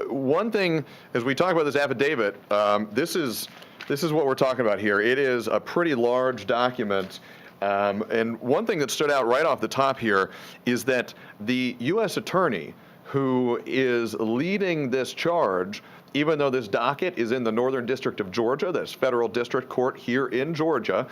One thing, as we talk about this affidavit, this is what we're talking about here. It is a pretty large document. And one thing that stood out right off the top here is that the U.S. attorney who is leading this charge, even though this docket is in the Northern District of Georgia, that's federal district court here in Georgia,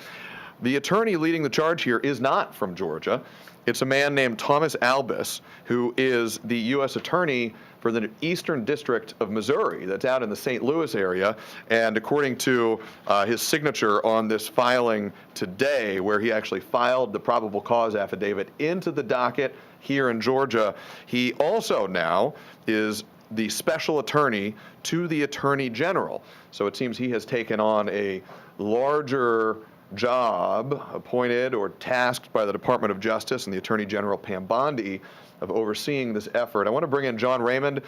the attorney leading the charge here is not from Georgia. It's a man named Thomas Albus, who is the U.S. attorney for the Eastern District of Missouri that's out in the St. Louis area. And according to his signature on this filing today, where he actually filed the probable cause affidavit into the docket here in Georgia, he also now is the special attorney to the Attorney General. So it seems he has taken on a larger job appointed or tasked by the Department of Justice and the Attorney General Pam Bondi of overseeing this effort. I want to bring in John Raymond,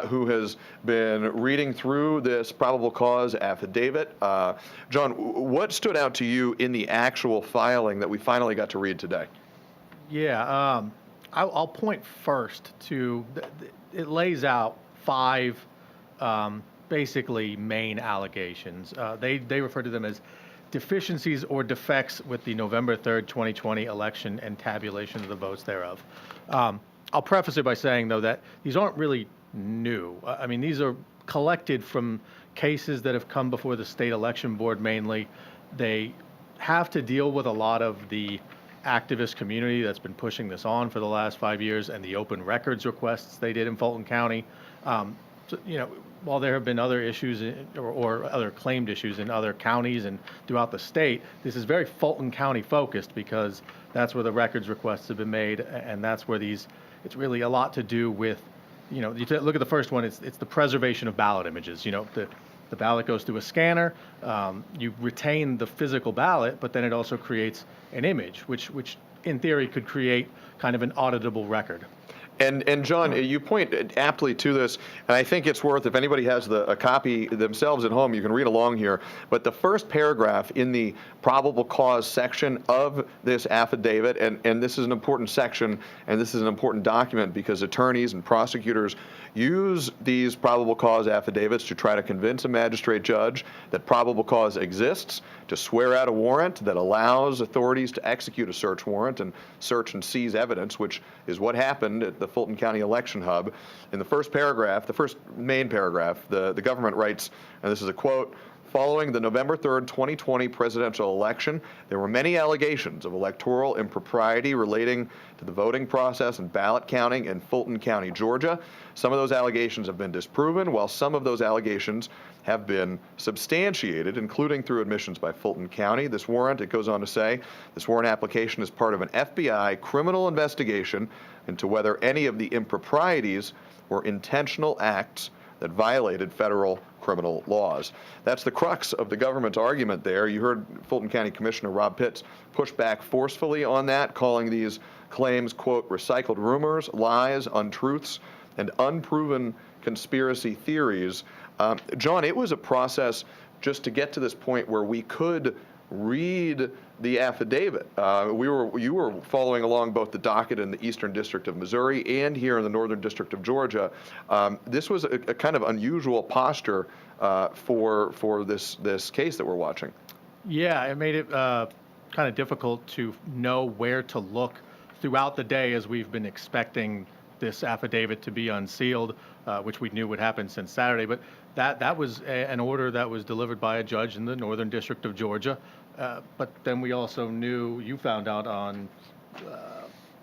who has been reading through this probable cause affidavit. John, what stood out to you in the actual filing that we finally got to read today? Yeah, I'll point first to, it lays out 5 basically main allegations. They refer to them as deficiencies or defects with the November 3rd, 2020 election and tabulation of the votes thereof. I'll preface it by saying, though, that these aren't really new. I mean, these are collected from cases that have come before the state election board mainly. They have to deal with a lot of the activist community that's been pushing this on for the last 5 years and the open records requests they did in Fulton County. So, while there have been other issues or other claimed issues in other counties and throughout the state, this is very Fulton County focused because that's where the records requests have been made, and that's where it's really a lot to do with, you look at the first one, it's the preservation of ballot images. The ballot goes through a scanner, you retain the physical ballot, but then it also creates an image, which in theory could create kind of an auditable record. And John, you point aptly to this, and I think it's worth, if anybody has a copy themselves at home, you can read along here. But the first paragraph in the probable cause section of this affidavit, and this is an important section, and this is an important document because attorneys and prosecutors use these probable cause affidavits to try to convince a magistrate judge that probable cause exists, to swear out a warrant that allows authorities to execute a search warrant and search and seize evidence, which is what happened at the Fulton County election hub. In the first paragraph, the first main paragraph, the government writes, and this is a quote, "Following the November 3rd, 2020 presidential election, there were many allegations of electoral impropriety relating to the voting process and ballot counting in Fulton County, Georgia. Some of those allegations have been disproven, while some of those allegations have been substantiated, including through admissions by Fulton County. This warrant," it goes on to say, "this warrant application is part of an FBI criminal investigation into whether any of the improprieties were intentional acts that violated federal criminal laws." That's the crux of the government's argument there. You heard Fulton County Commissioner Rob Pitts push back forcefully on that, calling these claims, quote, "recycled rumors, lies, untruths, and unproven conspiracy theories." John, it was a process just to get to this point where we could read the affidavit. You were following along both the docket in the Eastern District of Missouri and here in the Northern District of Georgia. This was a kind of unusual posture for this case that we're watching. Yeah, it made it kind of difficult to know where to look throughout the day as we've been expecting this affidavit to be unsealed, which we knew would happen since Saturday. But that was an order that was delivered by a judge in the Northern District of Georgia. But then we also knew, you found out on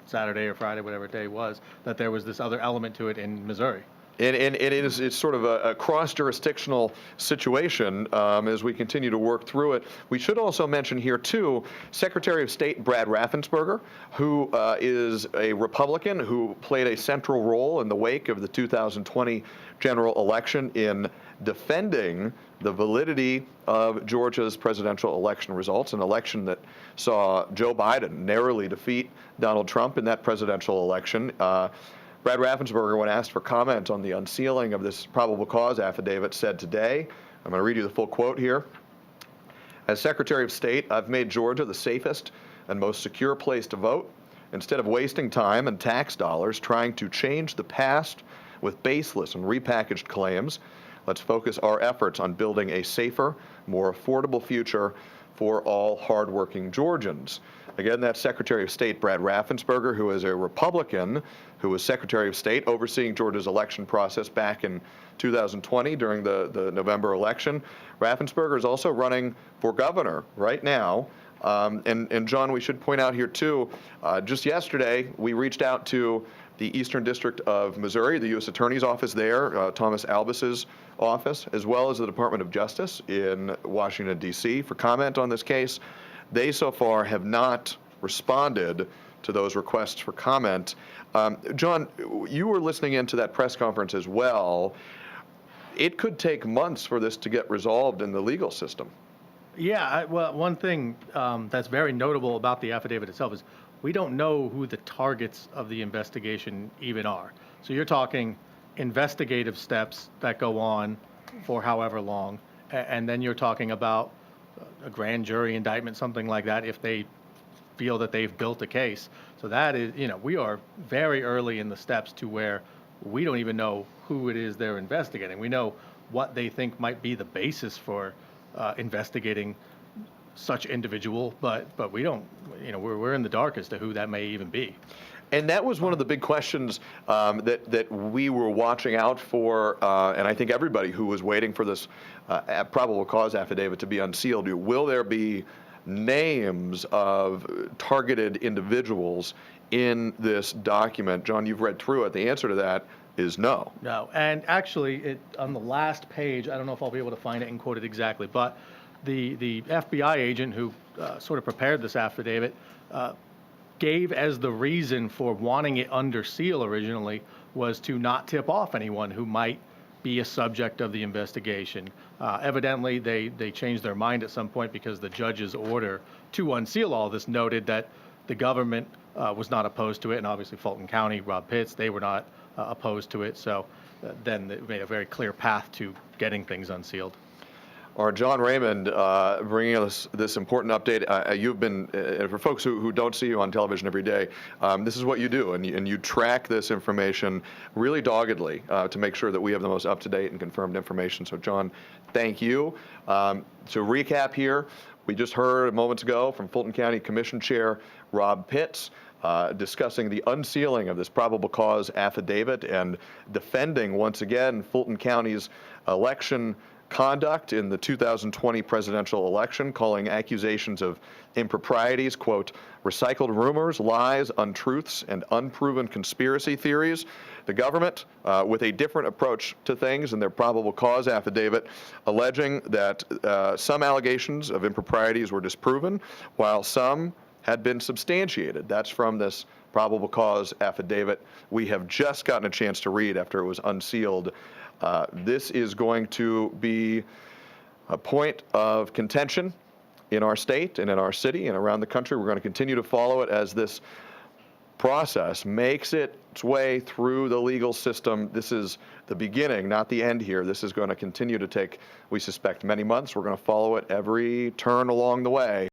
Saturday or Friday, whatever day it was, that there was this other element to it in Missouri. And it's sort of a cross-jurisdictional situation as we continue to work through it. We should also mention here, too, Secretary of State Brad Raffensperger, who is a Republican who played a central role in the wake of the 2020 general election in defending the validity of Georgia's presidential election results, an election that saw Joe Biden narrowly defeat Donald Trump in that presidential election. Brad Raffensperger, when asked for comment on the unsealing of this probable cause affidavit, said today, I'm going to read you the full quote here, "As Secretary of State, I've made Georgia the safest and most secure place to vote. Instead of wasting time and tax dollars trying to change the past with baseless and repackaged claims. Let's focus our efforts on building a safer, more affordable future for all hardworking Georgians. Again, that's Secretary of State Brad Raffensperger, who is a Republican, who was Secretary of State overseeing Georgia's election process back in 2020 during the November election. Raffensperger is also running for governor right now. And John, we should point out here too, just yesterday we reached out to the Eastern District of Missouri, the U.S. Attorney's Office there, Thomas Albus's office, as well as the Department of Justice in Washington, D.C., for comment on this case. They so far have not responded to those requests for comment. John, you were listening into that press conference as well. It could take months for this to get resolved in the legal system. Yeah, well, one thing that's very notable about the affidavit itself is we don't know who the targets of the investigation even are. So you're talking investigative steps that go on for however long, and then you're talking about a grand jury indictment, something like that, if they feel that they've built a case. So that is, we are very early in the steps to where we don't even know who it is they're investigating. We know what they think might be the basis for investigating such individual, but we don't, we're in the dark as to who that may even be. And that was one of the big questions that we were watching out for, and I think everybody who was waiting for this probable cause affidavit to be unsealed. Will there be names of targeted individuals in this document? John, you've read through it. The answer to that is no. No, and actually, on the last page, I don't know if I'll be able to find it and quote it exactly, but the FBI agent who sort of prepared this affidavit gave as the reason for wanting it under seal originally was to not tip off anyone who might be a subject of the investigation. Evidently, they changed their mind at some point because the judge's order to unseal all this noted that the government was not opposed to it, and obviously Fulton County, Rob Pitts, they were not opposed to it. So then it made a very clear path to getting things unsealed. Or John Raymond bringing us this important update. You've been, for folks who don't see you on television every day, this is what you do, and you track this information really doggedly to make sure that we have the most up-to-date and confirmed information. So John, thank you. To recap here, we just heard moments ago from Fulton County Commission Chair Rob Pitts discussing the unsealing of this probable cause affidavit and defending once again Fulton County's election conduct in the 2020 presidential election, calling accusations of improprieties, quote, recycled rumors, lies, untruths, and unproven conspiracy theories. The government, with a different approach to things in their probable cause affidavit, alleging that some allegations of improprieties were disproven, while some had been substantiated. That's from this probable cause affidavit we have just gotten a chance to read after it was unsealed. This is going to be a point of contention in our state and in our city and around the country. We're going to continue to follow it as this process makes its way through the legal system. This is the beginning, not the end here. This is going to continue to take, we suspect, many months. We're going to follow it every turn along the way.